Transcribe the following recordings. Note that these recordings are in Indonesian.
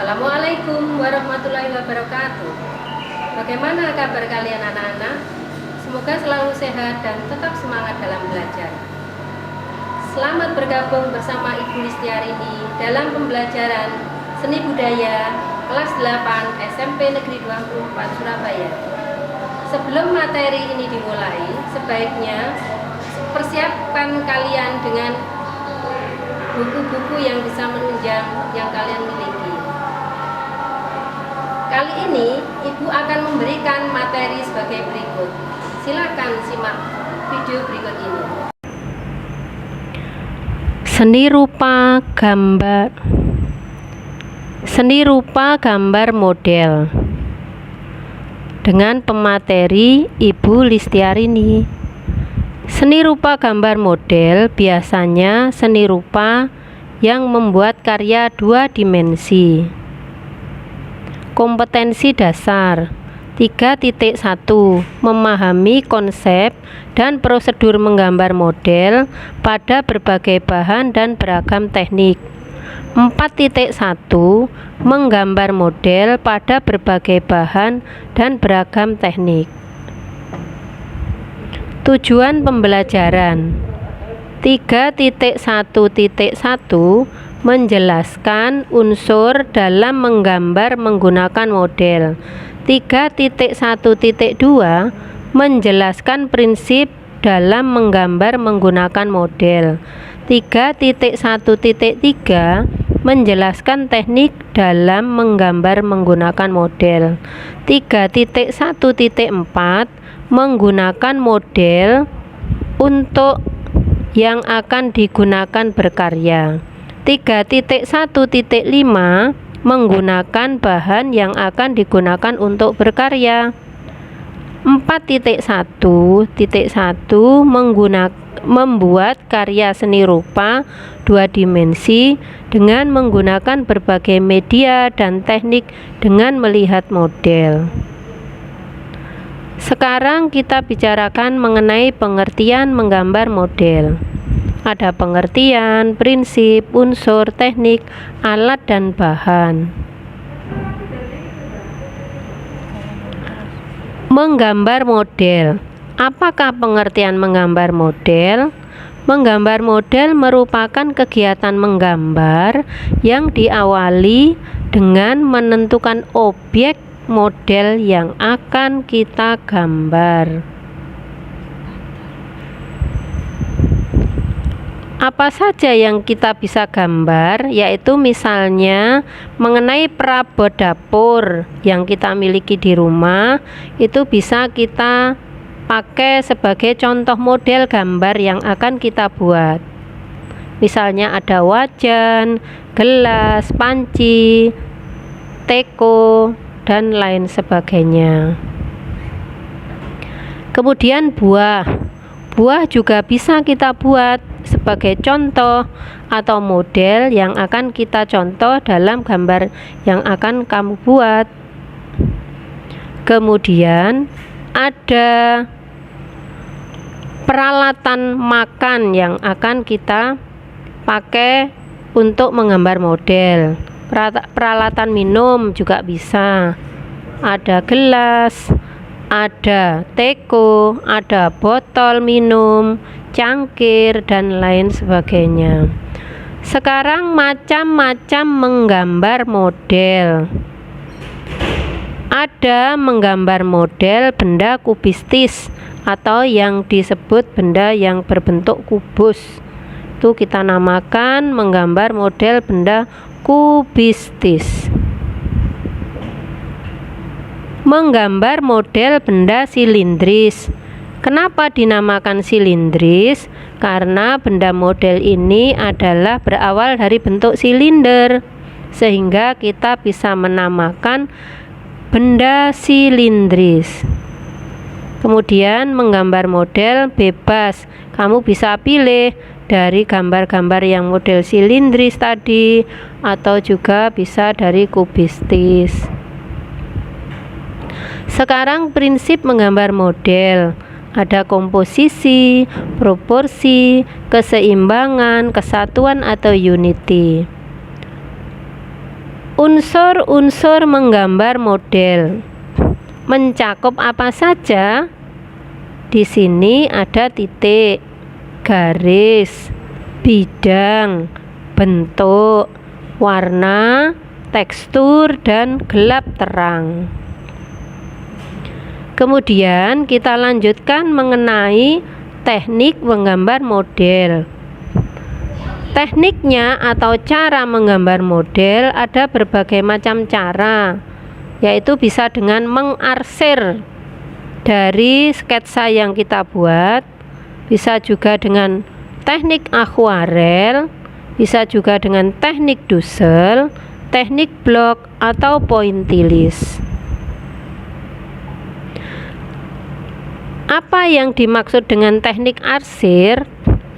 Assalamualaikum warahmatullahi wabarakatuh. Bagaimana kabar kalian anak-anak? Semoga selalu sehat dan tetap semangat dalam belajar. Selamat bergabung bersama Ibu Listiarini dalam pembelajaran Seni Budaya kelas 8 SMP Negeri 24 Surabaya. Sebelum materi ini dimulai, sebaiknya persiapkan kalian dengan buku-buku yang bisa menunjang yang kalian miliki. Kali ini Ibu akan memberikan materi sebagai berikut. Silakan simak video berikut ini. Seni rupa gambar model dengan pemateri Ibu Listiarini. Seni rupa gambar model biasanya seni rupa yang membuat karya dua dimensi. Kompetensi dasar 3.1 Memahami konsep dan prosedur menggambar model pada berbagai bahan dan beragam teknik. 4.1 Menggambar model pada berbagai bahan dan beragam teknik. Tujuan pembelajaran 3.1.1 Menjelaskan unsur dalam menggambar menggunakan model. 3.1.2 Menjelaskan prinsip dalam menggambar menggunakan model. 3.1.3 Menjelaskan teknik dalam menggambar menggunakan model. 3.1.4 Menggunakan model untuk yang akan digunakan berkarya. 3.1.5 Menggunakan bahan yang akan digunakan untuk berkarya. 4.1.1 Membuat karya seni rupa dua dimensi dengan menggunakan berbagai media dan teknik dengan melihat model. Sekarang kita bicarakan mengenai pengertian menggambar model. Ada pengertian, prinsip, unsur, teknik, alat, dan bahan. Menggambar model. Apakah pengertian menggambar model? Menggambar model merupakan kegiatan menggambar yang diawali dengan menentukan objek model yang akan kita gambar. Apa saja yang kita bisa gambar, yaitu misalnya mengenai perabot dapur yang kita miliki di rumah, itu bisa kita pakai sebagai contoh model gambar yang akan kita buat. Misalnya ada wajan, gelas, panci, teko, dan lain sebagainya. Kemudian buah juga bisa kita buat sebagai contoh atau model yang akan kita contoh dalam gambar yang akan kamu buat. Kemudian ada peralatan makan yang akan kita pakai untuk menggambar model. Peralatan minum juga bisa. Ada gelas, ada teko, ada botol minum, cangkir, dan lain sebagainya. Sekarang macam-macam menggambar model. Ada menggambar model benda kubistis atau yang disebut benda yang berbentuk kubus. Itu kita namakan menggambar model benda kubistis. Menggambar model benda silindris. Kenapa dinamakan silindris? Karena benda model ini adalah berawal dari bentuk silinder, sehingga kita bisa menamakan benda silindris. Kemudian menggambar model bebas. Kamu bisa pilih dari gambar-gambar yang model silindris tadi, atau juga bisa dari kubistis. Sekarang prinsip menggambar model. Ada komposisi, proporsi, keseimbangan, kesatuan atau unity. Unsur-unsur menggambar model mencakup apa saja? Di sini ada titik, garis, bidang, bentuk, warna, tekstur, dan gelap terang. Kemudian kita lanjutkan mengenai teknik menggambar model. Tekniknya atau cara menggambar model ada berbagai macam cara, yaitu bisa dengan mengarsir dari sketsa yang kita buat, bisa juga dengan teknik akuarel, bisa juga dengan teknik dusel, teknik blok, atau pointillis. Apa yang dimaksud dengan teknik arsir?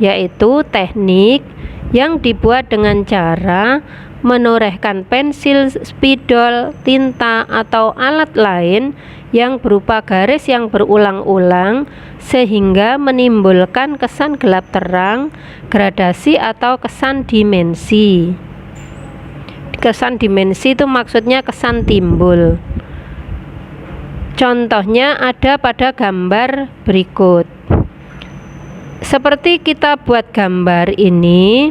Yaitu teknik yang dibuat dengan cara menorehkan pensil, spidol, tinta, atau alat lain yang berupa garis yang berulang-ulang sehingga menimbulkan kesan gelap terang, gradasi, atau kesan dimensi. Kesan dimensi itu maksudnya kesan timbul. Contohnya ada pada gambar berikut. Seperti kita buat gambar ini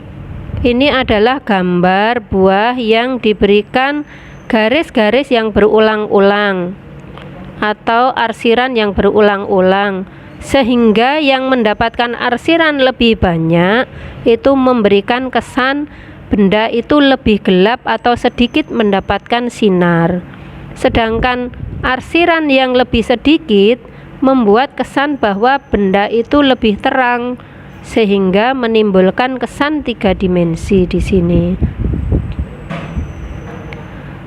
adalah gambar buah yang diberikan garis-garis yang berulang-ulang atau arsiran yang berulang-ulang, sehingga yang mendapatkan arsiran lebih banyak itu memberikan kesan benda itu lebih gelap atau sedikit mendapatkan sinar. Sedangkan arsiran yang lebih sedikit membuat kesan bahwa benda itu lebih terang sehingga menimbulkan kesan 3 dimensi di sini.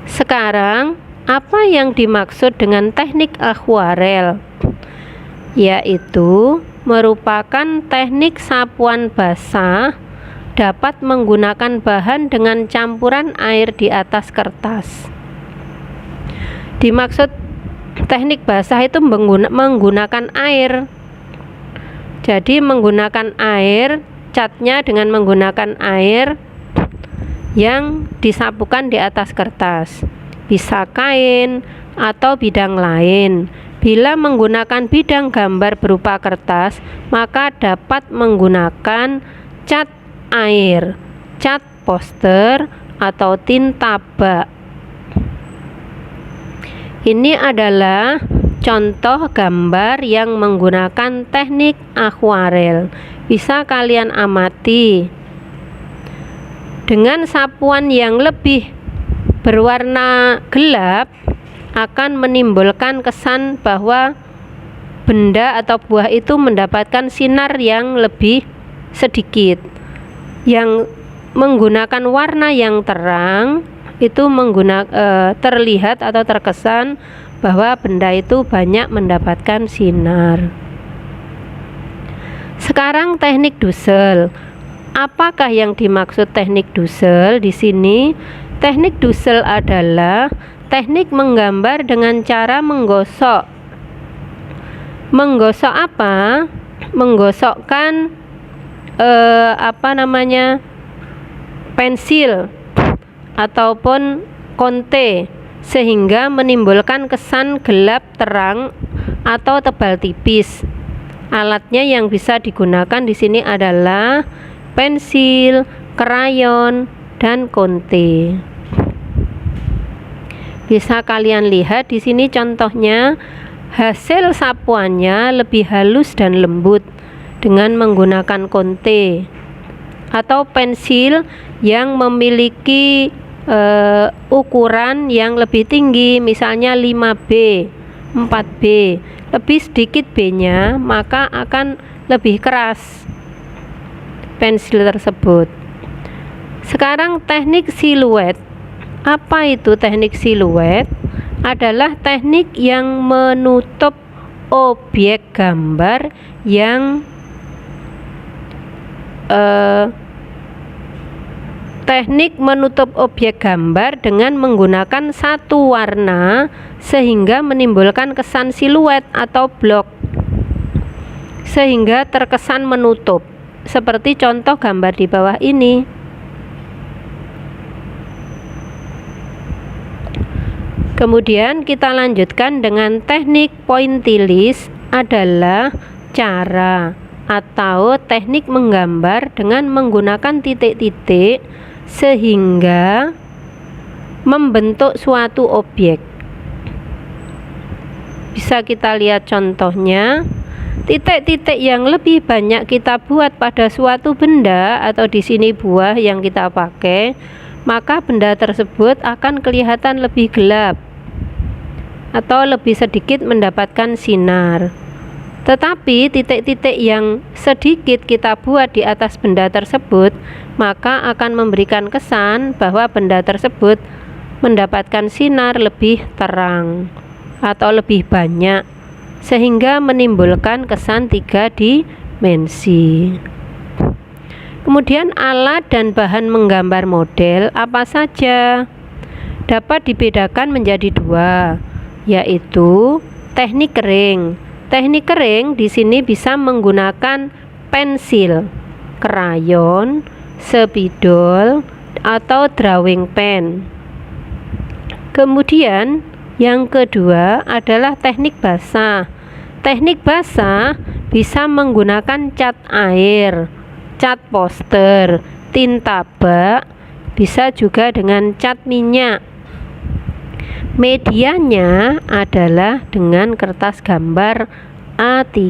Sekarang, apa yang dimaksud dengan teknik akuarel? Yaitu merupakan teknik sapuan basah dapat menggunakan bahan dengan campuran air di atas kertas. Dimaksud teknik basah itu menggunakan air. Jadi menggunakan air, catnya dengan menggunakan air yang disapukan di atas kertas. Bisa kain atau bidang lain. Bila menggunakan bidang gambar berupa kertas, maka dapat menggunakan cat air, cat poster, atau tinta bak. Ini adalah contoh gambar yang menggunakan teknik akuarel. Bisa kalian amati. Dengan sapuan yang lebih berwarna gelap akan menimbulkan kesan bahwa benda atau buah itu mendapatkan sinar yang lebih sedikit. Yang menggunakan warna yang terang itu terlihat atau terkesan bahwa benda itu banyak mendapatkan sinar. Sekarang teknik dusel. Apakah yang dimaksud teknik dusel di sini? Teknik dusel adalah teknik menggambar dengan cara menggosok. Menggosok apa? Menggosokkan pensil ataupun konte sehingga menimbulkan kesan gelap terang atau tebal tipis. Alatnya yang bisa digunakan di sini adalah pensil, krayon, dan konte. Bisa kalian lihat di sini contohnya, hasil sapuannya lebih halus dan lembut dengan menggunakan konte atau pensil yang memiliki ukuran yang lebih tinggi, misalnya 5B, 4B, lebih sedikit B-nya, maka akan lebih keras pensil tersebut. Sekarang teknik siluet. Apa itu teknik siluet? Adalah teknik yang menutup objek gambar yang teknik menutup objek gambar dengan menggunakan satu warna sehingga menimbulkan kesan siluet atau blok sehingga terkesan menutup, seperti contoh gambar di bawah ini. Kemudian kita lanjutkan dengan teknik pointillis, adalah cara atau teknik menggambar dengan menggunakan titik-titik sehingga membentuk suatu objek. Bisa kita lihat contohnya, titik-titik yang lebih banyak kita buat pada suatu benda atau di sini buah yang kita pakai, maka benda tersebut akan kelihatan lebih gelap atau lebih sedikit mendapatkan sinar. Tetapi titik-titik yang sedikit kita buat di atas benda tersebut, maka akan memberikan kesan bahwa benda tersebut mendapatkan sinar lebih terang atau lebih banyak, sehingga menimbulkan kesan 3 dimensi. Kemudian alat dan bahan menggambar model apa saja? Dapat dibedakan menjadi 2, yaitu teknik kering. Teknik kering di sini bisa menggunakan pensil, krayon, spidol, atau drawing pen. Kemudian yang kedua adalah teknik basah. Teknik basah bisa menggunakan cat air, cat poster, tinta bak, bisa juga dengan cat minyak. Medianya adalah dengan kertas gambar A3.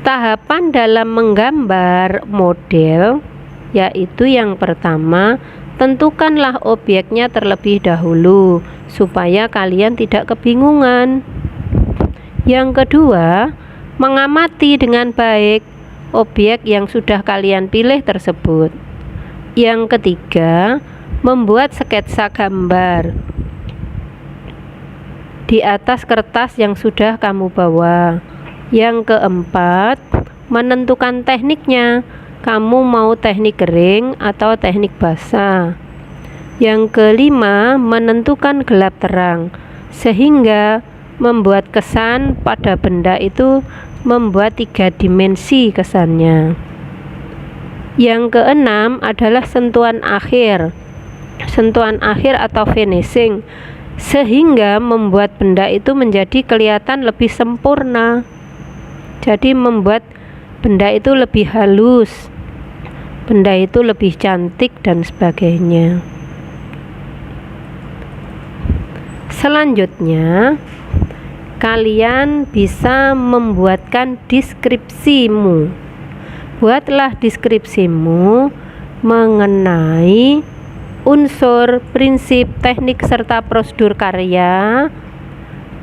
Tahapan dalam menggambar model yaitu yang pertama, tentukanlah objeknya terlebih dahulu supaya kalian tidak kebingungan. Yang kedua, mengamati dengan baik objek yang sudah kalian pilih tersebut. Yang ketiga, membuat sketsa gambar di atas kertas yang sudah kamu bawa. Yang keempat, menentukan tekniknya. Kamu mau teknik kering atau teknik basah. Yang kelima, menentukan gelap terang, sehingga membuat kesan pada benda itu membuat 3 dimensi kesannya. Yang keenam adalah sentuhan akhir. Sentuhan akhir atau finishing, sehingga membuat benda itu menjadi kelihatan lebih sempurna. Jadi membuat benda itu lebih halus, benda itu lebih cantik dan sebagainya. Selanjutnya, kalian bisa membuatkan deskripsimu. Buatlah deskripsimu mengenai unsur, prinsip, teknik, serta prosedur karya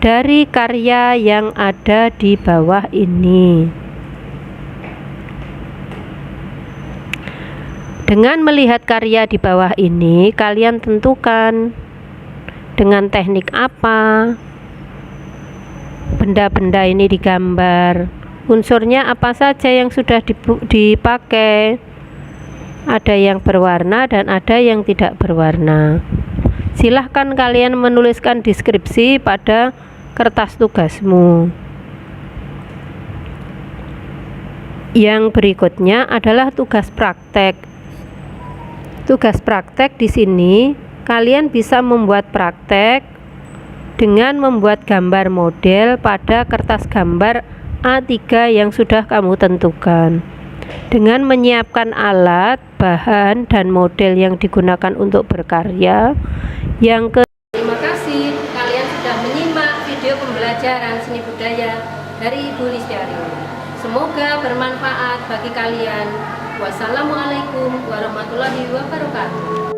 dari karya yang ada di bawah ini. Dengan melihat karya di bawah ini, kalian tentukan dengan teknik apa benda-benda ini digambar, unsurnya apa saja yang sudah dipakai. Ada yang berwarna dan ada yang tidak berwarna. Silahkan kalian menuliskan deskripsi pada kertas tugasmu. Yang berikutnya adalah tugas praktek. Tugas praktek di sini kalian bisa membuat praktek dengan membuat gambar model pada kertas gambar A3 yang sudah kamu tentukan, dengan menyiapkan alat, bahan, dan model yang digunakan untuk berkarya. Terima kasih kalian sudah menyimak video pembelajaran seni budaya dari Ibu Listiarti. Semoga bermanfaat bagi kalian. Wassalamualaikum warahmatullahi wabarakatuh.